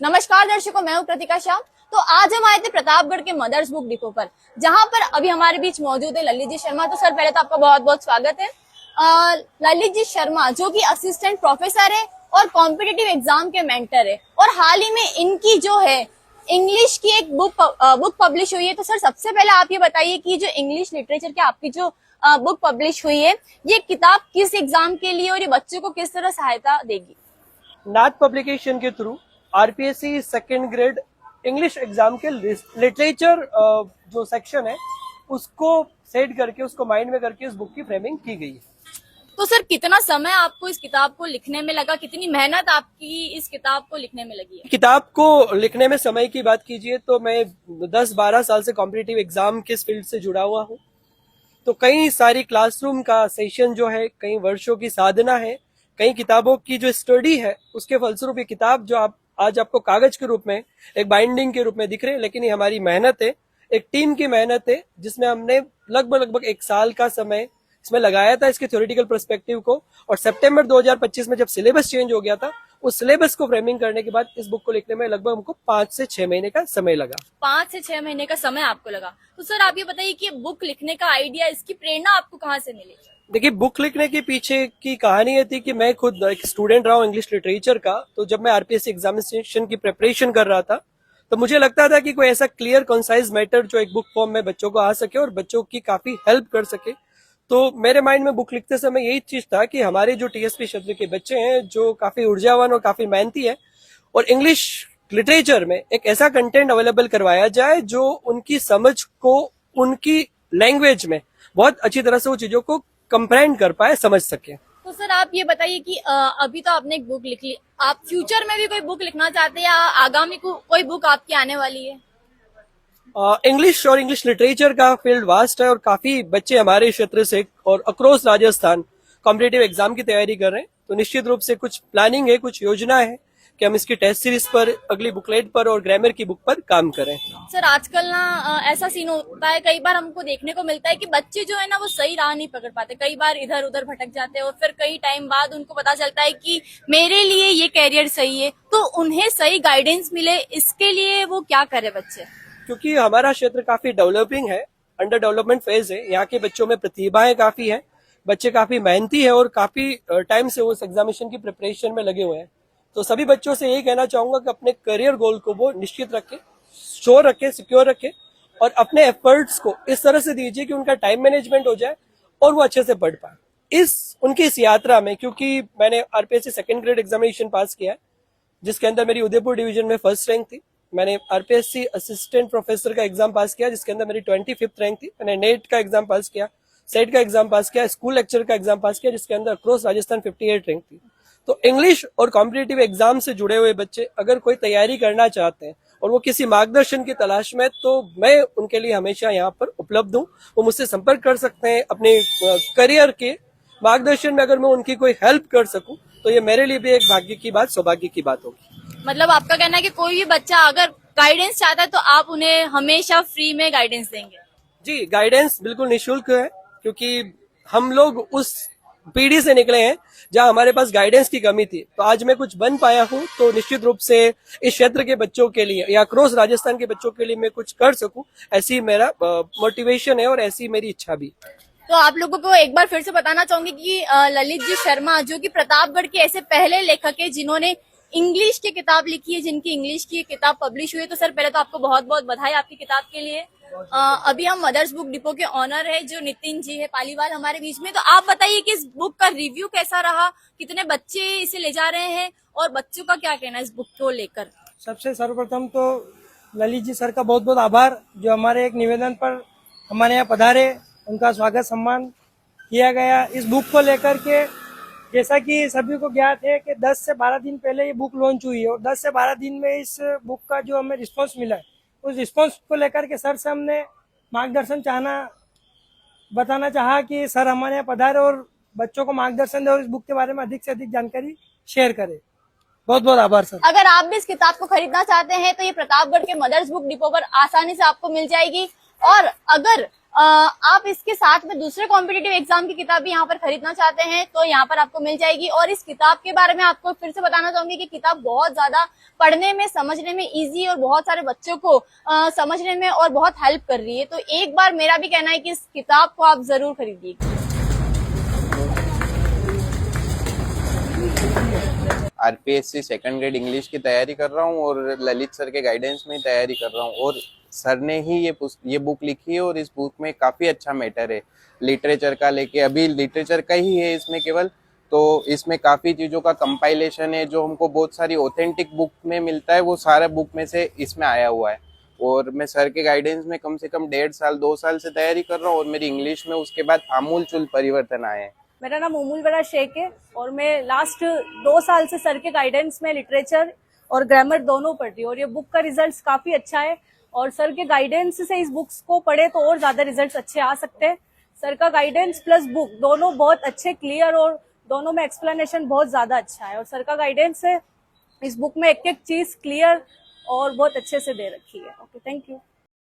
नमस्कार दर्शकों, मैं हूं कृतिका शाह। तो आज हम आए थे प्रतापगढ़ के मदर्स बुक डिपो पर, जहां पर अभी हमारे बीच मौजूद है ललित जी शर्मा। तो सर, पहले तो आपका बहुत बहुत स्वागत है। ललित जी शर्मा जो कि असिस्टेंट प्रोफेसर है और कॉम्पिटिटिव एग्जाम के मेंटर है, और हाल ही में इनकी जो है इंग्लिश की एक बुक पब्लिश हुई है। तो सर, सबसे पहले आप ये बताइए कि जो इंग्लिश लिटरेचर की आपकी जो बुक पब्लिश हुई है, ये किताब किस एग्जाम के लिए और ये बच्चों को किस तरह सहायता देगी? नाथ पब्लिकेशन के through RPSC second grade English exam के लिटरेचर जो सेक्शन है उसको सेट करके, उसको माइंड में करके इस बुक की फ्रेमिंग की गई है। तो सर, कितना समय आपको इस किताब को लिखने में लगा? कितनी मेहनत आपकी इस किताब को लिखने में लगी है? किताब को लिखने में समय की बात कीजिए तो मैं 10-12 साल से कॉम्पिटिटिव एग्जाम के फील्ड से जुड़ा हुआ हूँ। तो कई सारी क्लासरूम का सेशन जो है, कई वर्षों की साधना है, कई किताबों की जो स्टडी है, उसके फलस्वरूप ये किताब जो आप आज आपको कागज के रूप में, एक बाइंडिंग के रूप में दिख रहे हैं, लेकिन ये हमारी मेहनत है, एक टीम की मेहनत है, जिसमें हमने लगभग 1 साल का समय इसमें लगाया था इसके थ्योरेटिकल पर्सपेक्टिव को। और सितंबर 2025 में जब सिलेबस चेंज हो गया था, उस सिलेबस को फ्रेमिंग करने के बाद इस बुक को लिखने में लगभग हमको 5 से 6 महीने का समय लगा। 5 से 6 महीने का समय आपको लगा। तो सर, आप ये बताइए कि बुक लिखने का आइडिया, इसकी प्रेरणा आपको कहाँ से मिली? देखिए, बुक लिखने के पीछे की कहानी ये थी कि मैं खुद एक स्टूडेंट रहा हूँ इंग्लिश लिटरेचर का। तो जब मैं आरपीएससी एग्जामिनेशन की प्रिपरेशन कर रहा था, तो मुझे लगता था कि कोई ऐसा क्लियर कंसाइज मैटर जो एक बुक फॉर्म में बच्चों को आ सके और बच्चों की काफी हेल्प कर सके। तो मेरे माइंड में बुक लिखते समय यही चीज था कि हमारे जो टीएसपी क्षेत्र के बच्चे हैं, जो काफी ऊर्जावान और काफी मेहनती है, और इंग्लिश लिटरेचर में एक ऐसा कंटेंट अवेलेबल करवाया जाए जो उनकी समझ को, उनकी लैंग्वेज में बहुत अच्छी तरह से वो चीजों को कंप्रेंड कर पाए, समझ सके। तो सर, आप ये बताइए कि अभी तो आपने एक बुक लिख ली, आप फ्यूचर में भी कोई बुक लिखना चाहते हैं या आगामी कोई बुक आपकी आने वाली है? इंग्लिश और इंग्लिश लिटरेचर का फील्ड वास्ट है और काफी बच्चे हमारे क्षेत्र से और अक्रॉस राजस्थान कॉम्पिटिटिव एग्जाम की तैयारी कर रहे हैं। तो निश्चित रूप से कुछ प्लानिंग है, कुछ योजना है कि हम इसकी टेस्ट सीरीज पर, अगली बुकलेट पर और ग्रामर की बुक पर काम करें। सर, आजकल ना ऐसा सीन होता है, कई बार हमको देखने को मिलता है कि बच्चे जो है ना वो सही राह नहीं पकड़ पाते, कई बार इधर उधर भटक जाते हैं और फिर कई टाइम बाद उनको पता चलता है कि मेरे लिए ये कैरियर सही है। तो उन्हें सही गाइडेंस मिले, इसके लिए वो क्या करे बच्चे? क्योंकि हमारा क्षेत्र काफी डेवलपिंग है, अंडर डेवलपमेंट फेज है, यहाँ के बच्चों में प्रतिभाएं काफी है, बच्चे काफी मेहनती है और काफी टाइम से वो उस एग्जामिनेशन की प्रिपरेशन में लगे हुए हैं। तो सभी बच्चों से यही कहना चाहूंगा कि अपने करियर गोल को वो निश्चित रखें, श्योर रखें, सिक्योर रखें, और अपने एफर्ट्स को इस तरह से दीजिए कि उनका टाइम मैनेजमेंट हो जाए और वो अच्छे से पढ़ पाए उनकी इस यात्रा में। क्योंकि मैंने आरपीएससी सेकेंड ग्रेड एग्जामिनेशन पास किया है, जिसके अंदर मेरी उदयपुर डिवीजन में फर्स्ट रैंक थी। मैंने आरपीएससी असिस्टेंट प्रोफेसर का एग्जाम पास किया, जिसके अंदर मेरी 25th रैंक थी। मैंने नेट का एग्जाम पास किया, सेट का एग्जाम पास किया, स्कूल लेक्चर का एग्जाम पास किया, जिसके अंदर अक्रॉस राजस्थान 58 रैंक थी। तो इंग्लिश और कॉम्पिटिटिव एग्जाम से जुड़े हुए बच्चे अगर कोई तैयारी करना चाहते हैं और वो किसी मार्गदर्शन की तलाश में, तो मैं उनके लिए हमेशा यहाँ पर उपलब्ध हूँ। वो मुझसे संपर्क कर सकते हैं अपने करियर के मार्गदर्शन में। अगर मैं उनकी कोई हेल्प कर सकूं तो ये मेरे लिए भी एक भाग्य की बात, सौभाग्य की बात होगी। मतलब आपका कहना है कि कोई भी बच्चा अगर गाइडेंस चाहता है तो आप उन्हें हमेशा फ्री में गाइडेंस देंगे? जी, गाइडेंस बिल्कुल निःशुल्क है, क्योंकि हम लोग उस पीढ़ी से निकले हैं जहां हमारे पास गाइडेंस की कमी थी। तो आज मैं कुछ बन पाया हूं, तो निश्चित रूप से इस क्षेत्र के बच्चों के लिए या क्रॉस राजस्थान के बच्चों के लिए मैं कुछ कर सकूं, ऐसी मेरा मोटिवेशन है और ऐसी मेरी इच्छा भी। तो आप लोगों को एक बार फिर से बताना चाहूंगी कि ललित जी शर्मा जो कि प्रतापगढ़ के ऐसे पहले लेखक है जिन्होंने इंग्लिश की किताब लिखी है, जिनकी इंग्लिश की किताब पब्लिश हुई है। तो सर, पहले तो आपको बहुत बहुत बधाई आपकी किताब के लिए। अभी हम मदर्स बुक डिपो के ऑनर है जो नितिन जी है पालीवाल हमारे बीच में। तो आप बताइए कि इस बुक का रिव्यू कैसा रहा, कितने बच्चे इसे ले जा रहे हैं और बच्चों का क्या कहना है इस बुक को लेकर? सबसे सर्वप्रथम तो ललित जी सर का बहुत बहुत आभार, जो हमारे एक निवेदन पर हमारे यहाँ पधारे, उनका स्वागत सम्मान किया गया। इस बुक को लेकर के जैसा कि सभी को ज्ञात है कि 10 से 12 दिन पहले ये बुक लॉन्च हुई है और 10 से 12 दिन में इस बुक का जो हमें रिस्पांस मिला है, उस रिस्पांस को लेकर के सर से हमने मार्गदर्शन बताना चाहा कि सर हमारे यहाँ पधारे और बच्चों को मार्गदर्शन दे और इस बुक के बारे में अधिक से अधिक जानकारी शेयर करे। बहुत बहुत आभार सर। अगर आप भी इस किताब को खरीदना चाहते हैं तो ये प्रतापगढ़ के मदर्स बुक डिपो पर आसानी से आपको मिल जाएगी। और अगर आप इसके साथ में दूसरे कॉम्पिटिटिव एग्जाम की किताब भी यहाँ पर खरीदना चाहते हैं तो यहाँ पर आपको मिल जाएगी। और इस किताब के बारे में आपको फिर से बताना चाहूंगी कि किताब बहुत ज्यादा पढ़ने में, समझने में इजी और बहुत सारे बच्चों को समझने में और बहुत हेल्प कर रही है। तो एक बार मेरा भी कहना है कि इस किताब को आप जरूर खरीदिए। आरपीएससी सेकंड ग्रेड इंग्लिश की तैयारी कर रहा हूँ और ललित सर के गाइडेंस में तैयारी कर रहा हूँ। और सर ने ही ये बुक लिखी है और इस बुक में काफ़ी अच्छा मैटर है लिटरेचर का लेके, अभी लिटरेचर का ही है इसमें केवल, तो इसमें काफ़ी चीज़ों का कंपाइलेशन है जो हमको बहुत सारी ऑथेंटिक बुक में मिलता है, वो सारा बुक में से इसमें आया हुआ है। और मैं सर के गाइडेंस में कम से कम 1.5 साल 2 साल से तैयारी कर रहा हूँ और मेरी इंग्लिश में उसके बाद आमूलचूल परिवर्तन आए हैं। मेरा नाम उमुल बड़ा शेख है और मैं लास्ट 2 साल से सर के गाइडेंस में लिटरेचर और ग्रामर दोनों पढ़ती हूँ और ये बुक का रिजल्ट काफी अच्छा है। और सर के गाइडेंस से इस बुक्स को पढ़े तो और ज्यादा रिजल्ट्स अच्छे आ सकते हैं। सर का गाइडेंस प्लस बुक दोनों बहुत अच्छे, क्लियर और दोनों में एक्सप्लेनेशन बहुत ज्यादा अच्छा है। और सर का गाइडेंस है इस बुक में एक एक चीज क्लियर और बहुत अच्छे से दे रखी है। Okay, thank you.